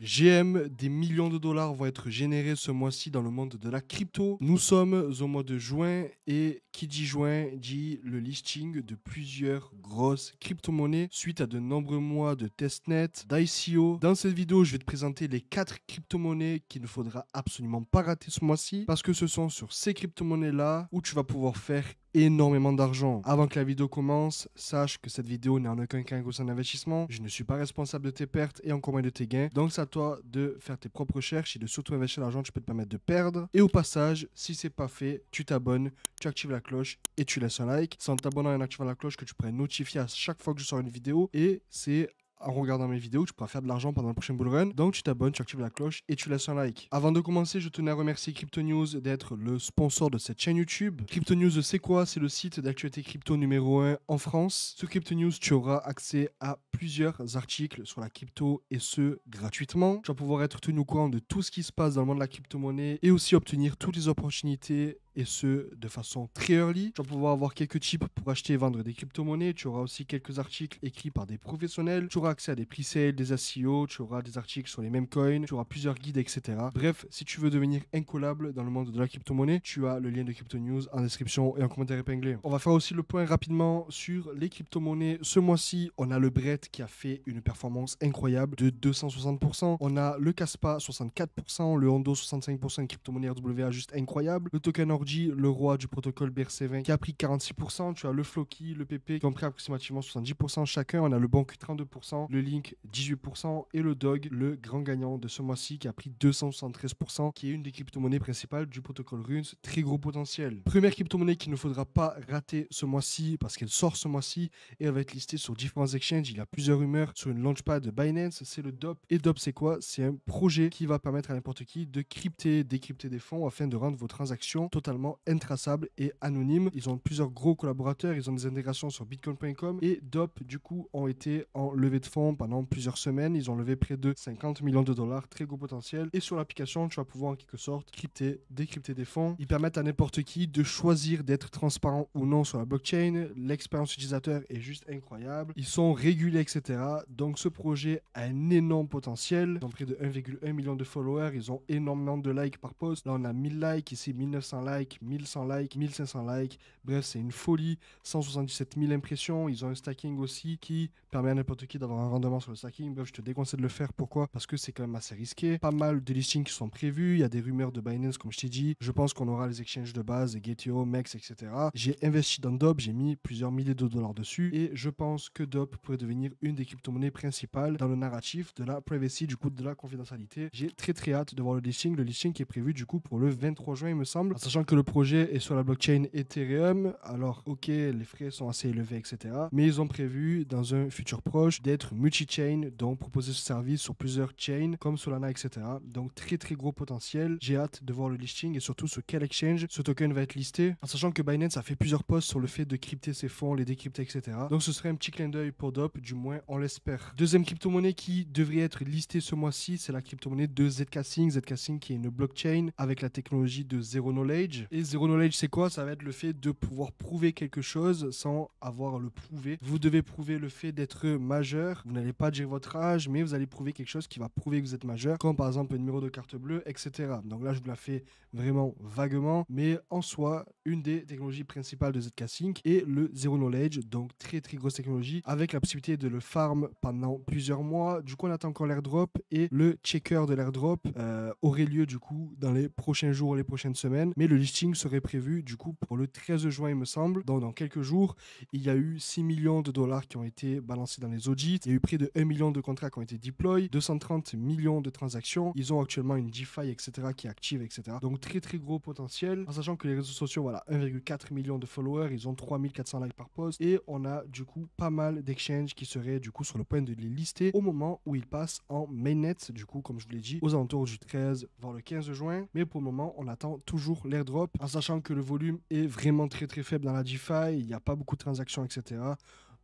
GM, des millions de dollars vont être générés ce mois-ci dans le monde de la crypto. Nous sommes au mois de juin et qui dit juin dit le listing de plusieurs grosses crypto-monnaies suite à de nombreux mois de testnet, d'ICO. Dans cette vidéo, je vais te présenter les 4 crypto-monnaies qu'il ne faudra absolument pas rater ce mois-ci parce que ce sont sur ces crypto-monnaies-là où tu vas pouvoir faire énormément d'argent. Avant que la vidéo commence, sache que cette vidéo n'est en aucun cas un conseil d'investissement. Je ne suis pas responsable de tes pertes et encore moins de tes gains. Donc c'est à toi de faire tes propres recherches et de surtout investir l'argent que tu peux te permettre de perdre. Et au passage, si c'est pas fait, tu t'abonnes, tu actives la cloche et tu laisses un like. C'est en t'abonnant et en activant la cloche que tu pourras être notifié à chaque fois que je sors une vidéo. Et c'est en regardant mes vidéos, tu pourras faire de l'argent pendant le prochain bull run. Donc tu t'abonnes, tu actives la cloche et tu laisses un like. Avant de commencer, je tenais à remercier Crypto News d'être le sponsor de cette chaîne YouTube. Crypto News, c'est quoi? C'est le site d'actualité crypto numéro 1 en France. Sur Crypto News, tu auras accès à plusieurs articles sur la crypto et ce gratuitement. Tu vas pouvoir être tenu au courant de tout ce qui se passe dans le monde de la crypto-monnaie et aussi obtenir toutes les opportunités et ce, de façon très early. Tu vas pouvoir avoir quelques tips pour acheter et vendre des crypto-monnaies. Tu auras aussi quelques articles écrits par des professionnels. Tu auras accès à des pre-sales, des SEO. Tu auras des articles sur les mêmes coins. Tu auras plusieurs guides, etc. Bref, si tu veux devenir incollable dans le monde de la crypto-monnaie, tu as le lien de Crypto News en description et en commentaire épinglé. On va faire aussi le point rapidement sur les crypto-monnaies. Ce mois-ci, on a le BRET qui a fait une performance incroyable de 260%. On a le Caspa 64%, le Hondo 65%, une crypto-monnaie RWA juste incroyable. Le token Orji, le roi du protocole BRC20 qui a pris 46%. Tu as le Floki, le PP qui ont pris approximativement 70% chacun. On a le Banque 32%, le Link 18% et le Dog, le grand gagnant de ce mois-ci qui a pris 273%, qui est une des crypto-monnaies principales du protocole Runes. Très gros potentiel. Première crypto-monnaie qu'il ne faudra pas rater ce mois-ci parce qu'elle sort ce mois-ci et elle va être listée sur différents exchanges. Il y a plusieurs rumeurs sur une launchpad de Binance. C'est le DOP. Et DOP, c'est quoi? C'est un projet qui va permettre à n'importe qui de crypter, décrypter des fonds afin de rendre vos transactions totalement intraçables et anonymes. Ils ont plusieurs gros collaborateurs, ils ont des intégrations sur bitcoin.com et DOP du coup ont été en levée de fonds pendant plusieurs semaines. Ils ont levé près de 50 millions de dollars, très gros potentiel. Et sur l'application, tu vas pouvoir en quelque sorte crypter, décrypter des fonds. Ils permettent à n'importe qui de choisir d'être transparent ou non sur la blockchain. L'expérience utilisateur est juste incroyable. Ils sont régulés, etc. Donc ce projet a un énorme potentiel. Ils ont près de 1,1 million de followers. Ils ont énormément de likes par post. Là, on a 1000 likes, ici 1900 likes, 1100 likes, 1500 likes. Bref, c'est une folie. 177 000 impressions. Ils ont un stacking aussi qui permet à n'importe qui d'avoir un rendement sur le stacking. Bref, je te déconseille de le faire. Pourquoi? Parce que c'est quand même assez risqué. Pas mal de listings qui sont prévus. Il y a des rumeurs de Binance, comme je t'ai dit. Je pense qu'on aura les exchanges de base, Gate.io, MEX, etc. J'ai investi dans DOP. J'ai mis plusieurs milliers de dollars dessus. Et je pense que DOP pourrait devenir une des crypto-monnaies principales dans le narratif de la privacy, du coup, de la confidentialité. J'ai très hâte de voir le listing. Le listing qui est prévu, du coup, pour le 23 juin, il me semble. En sachant que le projet est sur la blockchain Ethereum. Alors, ok, les frais sont assez élevés, etc. Mais ils ont prévu, dans un futur proche, d'être multi-chain, donc proposer ce service sur plusieurs chains, comme Solana, etc. Donc, très gros potentiel. J'ai hâte de voir le listing et surtout sur quel exchange ce token va être listé. En sachant que Binance a fait plusieurs posts sur le fait de crypter ses fonds, les décrypter, etc. Donc, ce serait un petit clin d'œil pour DOP, du moins, on l'espère. Deuxième crypto-monnaie qui devrait être listée ce mois-ci, c'est la crypto-monnaie de Zcash. Zcash qui est une blockchain avec la technologie de Zero Knowledge. Et Zero Knowledge, c'est quoi? Ça va être le fait de pouvoir prouver quelque chose sans avoir à le prouver. Vous devez prouver le fait d'être majeur. Vous n'allez pas dire votre âge, mais vous allez prouver quelque chose qui va prouver que vous êtes majeur, comme par exemple un numéro de carte bleue, etc. Donc là, je vous la fais vraiment vaguement, mais en soi, une des technologies principales de Zcash est le Zero Knowledge, donc très grosse technologie, avec la possibilité de le farm pendant plusieurs mois. Du coup, on attend encore l'airdrop et le checker de l'airdrop aurait lieu du coup dans les prochains jours, les prochaines semaines, mais le listing serait prévu du coup pour le 13 juin, il me semble. Donc dans quelques jours, il y a eu 6 millions de dollars qui ont été balancés dans les audits. Il y a eu près de 1 million de contrats qui ont été deployed, 230 millions de transactions. Ils ont actuellement une DeFi, etc. qui est active, etc. Donc très gros potentiel. En sachant que les réseaux sociaux, voilà, 1,4 million de followers, ils ont 3400 likes par post. Et on a du coup pas mal d'exchanges qui seraient du coup sur le point de les lister au moment où ils passent en mainnet, du coup, comme je vous l'ai dit, aux alentours du 13 voire le 15 juin. Mais pour le moment, on attend toujours l'airdrop, en sachant que le volume est vraiment très faible dans la DeFi. Il n'y a pas beaucoup de transactions, etc.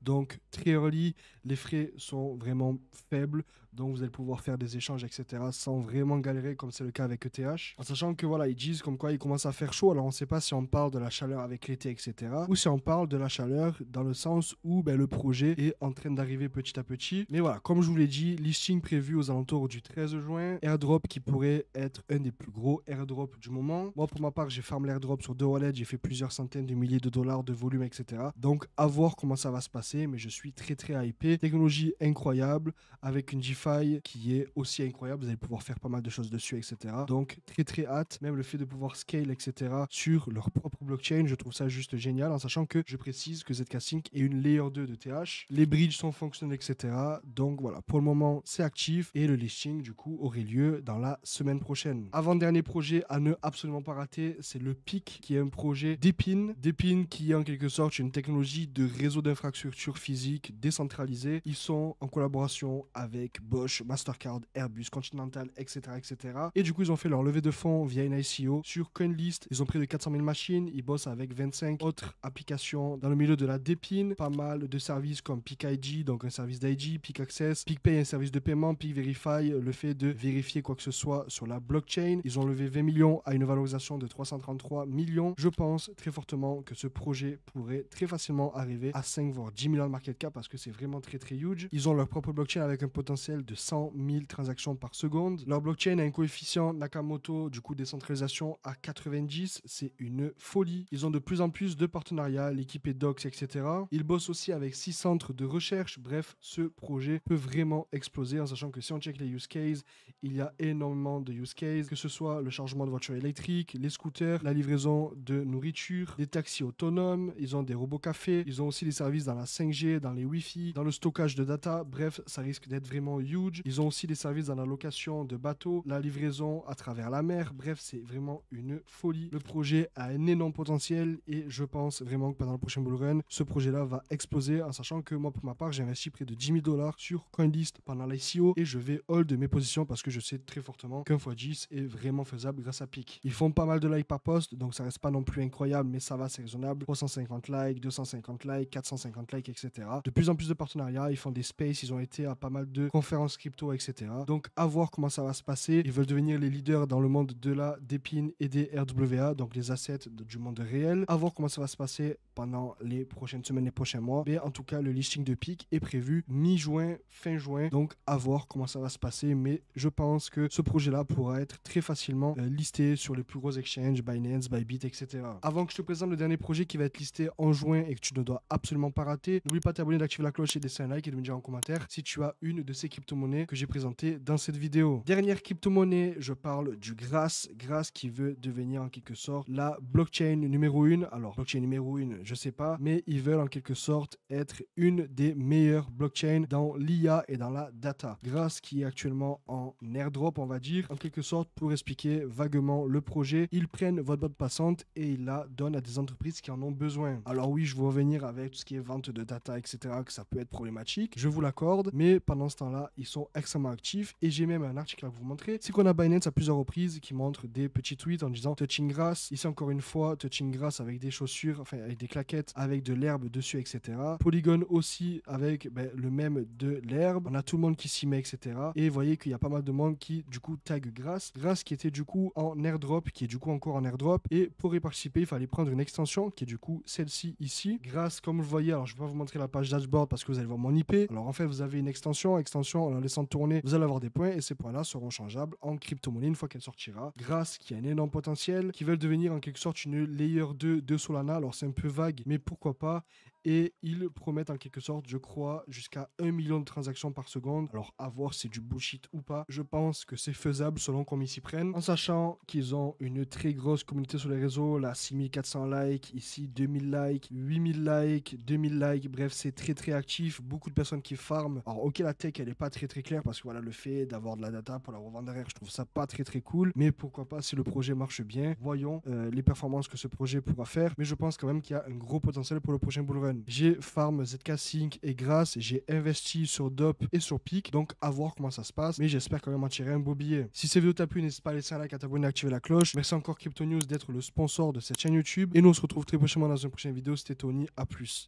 Donc très early, les frais sont vraiment faibles. Donc vous allez pouvoir faire des échanges, etc. sans vraiment galérer comme c'est le cas avec ETH. En sachant que voilà, ils disent comme quoi il commence à faire chaud. Alors on ne sait pas si on parle de la chaleur avec l'été, etc. ou si on parle de la chaleur dans le sens où le projet est en train d'arriver petit à petit. Mais voilà, comme je vous l'ai dit, listing prévu aux alentours du 13 juin. Airdrop qui pourrait être un des plus gros airdrops du moment. Moi pour ma part, j'ai farm l'airdrop sur 2 wallets. J'ai fait plusieurs centaines de milliers de dollars de volume, etc. Donc à voir comment ça va se passer. Mais je suis très très hypé. Technologie incroyable avec une DeFi qui est aussi incroyable. Vous allez pouvoir faire pas mal de choses dessus, etc. Donc très très hâte. Même le fait de pouvoir scale, etc. sur leur propre blockchain, je trouve ça juste génial, en sachant que je précise que ZK Sync est une layer 2 de TH. Les bridges sont fonctionnels, etc. Donc voilà, pour le moment c'est actif et le listing du coup aurait lieu dans la semaine prochaine. Avant-dernier projet à ne absolument pas rater, c'est le PIC qui est un projet d'Epin. D'Epin qui est en quelque sorte une technologie de réseau d'infrastructure physique décentralisé. Ils sont en collaboration avec Bosch, Mastercard, Airbus, Continental, etc., etc. Et du coup, ils ont fait leur levée de fonds via une ICO sur CoinList. Ils ont près de 400 000 machines. Ils bossent avec 25 autres applications dans le milieu de la dépine. Pas mal de services comme PicID, donc un service d'ID, PicAccess, PicPay, un service de paiement, PicVerify, le fait de vérifier quoi que ce soit sur la blockchain. Ils ont levé 20 millions à une valorisation de 333 millions. Je pense très fortement que ce projet pourrait très facilement arriver à 5 voire 10 millions de market cap parce que c'est vraiment très très huge. Ils ont leur propre blockchain avec un potentiel de 100 000 transactions par seconde. Leur blockchain a un coefficient Nakamoto, du coup décentralisation, à 90. C'est une folie. Ils ont de plus en plus de partenariats, l'équipe est Docs, etc. Ils bossent aussi avec 6 centres de recherche. Bref, ce projet peut vraiment exploser, en sachant que si on check les use cases, il y a énormément de use cases, que ce soit le chargement de voitures électriques, les scooters, la livraison de nourriture, des taxis autonomes, ils ont des robots cafés, ils ont aussi des services dans la 5G, dans les Wi-Fi, dans le stockage de data. Bref, ça risque d'être vraiment huge. Ils ont aussi des services dans la location de bateaux, la livraison à travers la mer. Bref, c'est vraiment une folie. Le projet a un énorme potentiel et je pense vraiment que pendant le prochain bull run, ce projet-là va exploser, en sachant que moi, pour ma part, j'ai investi près de 10 000 dollars sur CoinList pendant l'ICO et je vais hold mes positions parce que je sais très fortement qu'un x10 est vraiment faisable grâce à PIC. Ils font pas mal de likes par post, donc ça reste pas non plus incroyable, mais ça va, c'est raisonnable. 350 likes, 250 likes, 450 likes, etc. De plus en plus de partenariats, ils font des spaces, ils ont été à pas mal de conférences crypto, etc. Donc à voir comment ça va se passer. Ils veulent devenir les leaders dans le monde de la Depin et des RWA, donc les assets du monde réel. À voir comment ça va se passer pendant les prochaines semaines, les prochains mois. Mais en tout cas, le listing de PIC est prévu mi-juin, fin juin. Donc à voir comment ça va se passer. Mais je pense que ce projet-là pourra être très facilement listé sur les plus gros exchanges, Binance, Bybit, etc. Avant que je te présente le dernier projet qui va être listé en juin et que tu ne dois absolument pas rater, n'oublie pas de t'abonner, d'activer la cloche et de laisser un like et de me dire en commentaire si tu as une de ces crypto-monnaies que j'ai présentées dans cette vidéo. Dernière crypto-monnaie, je parle du Grass. Grass qui veut devenir en quelque sorte la blockchain numéro 1. Alors, blockchain numéro 1, je sais pas, mais ils veulent en quelque sorte être une des meilleures blockchains dans l'IA et dans la data. Grass qui est actuellement en airdrop, on va dire, en quelque sorte, pour expliquer vaguement le projet, ils prennent votre bande passante et ils la donnent à des entreprises qui en ont besoin. Alors oui, je vais revenir avec tout ce qui est vente de data, etc., que ça peut être problématique, je vous l'accorde, mais pendant ce temps-là, ils sont extrêmement actifs et j'ai même un article à vous montrer. C'est qu'on a Binance à plusieurs reprises qui montre des petits tweets en disant touching grass, ici encore une fois, touching grass avec des chaussures, enfin avec des claquettes, avec de l'herbe dessus, etc. Polygon aussi avec le même de l'herbe, on a tout le monde qui s'y met, etc. Et vous voyez qu'il y a pas mal de monde qui du coup tag Grass. Grass qui était du coup en airdrop, qui est du coup encore en airdrop. Et pour y participer, il fallait prendre une extension qui est du coup celle-ci ici. Grass, comme vous voyez, alors je vais pas vous montrer la page dashboard parce que vous allez voir mon IP. Alors en fait, vous avez une extension, en la laissant tourner, vous allez avoir des points et ces points-là seront changeables en crypto-monnaie une fois qu'elle sortira. Grass qui a un énorme potentiel, qui veulent devenir en quelque sorte une layer 2 de Solana. Alors c'est un peu vague, mais pourquoi pas. Et ils promettent en quelque sorte, je crois, jusqu'à 1 million de transactions par seconde. Alors à voir si c'est du bullshit ou pas. Je pense que c'est faisable selon comment ils s'y prennent. En sachant qu'ils ont une très grosse communauté sur les réseaux, là 6400 likes, ici 2000 likes, 8000 likes, 2000 likes. Bref, c'est très très actif. Beaucoup de personnes qui farment. Alors ok, la tech elle est pas très très claire parce que voilà, le fait d'avoir de la data pour la revendre derrière, je trouve ça pas très très cool. Mais pourquoi pas si le projet marche bien. Voyons les performances que ce projet pourra faire. Mais je pense quand même qu'il y a un gros potentiel pour le prochain bull run. J'ai farm ZK Sync et Grass, j'ai investi sur DOP et sur PIC, donc à voir comment ça se passe, mais j'espère quand même en tirer un beau billet. Si cette vidéo t'a plu, n'hésite pas à laisser un like, à t'abonner, à activer la cloche. Merci encore Crypto News d'être le sponsor de cette chaîne YouTube, et nous on se retrouve très prochainement dans une prochaine vidéo. C'était Tony, à plus.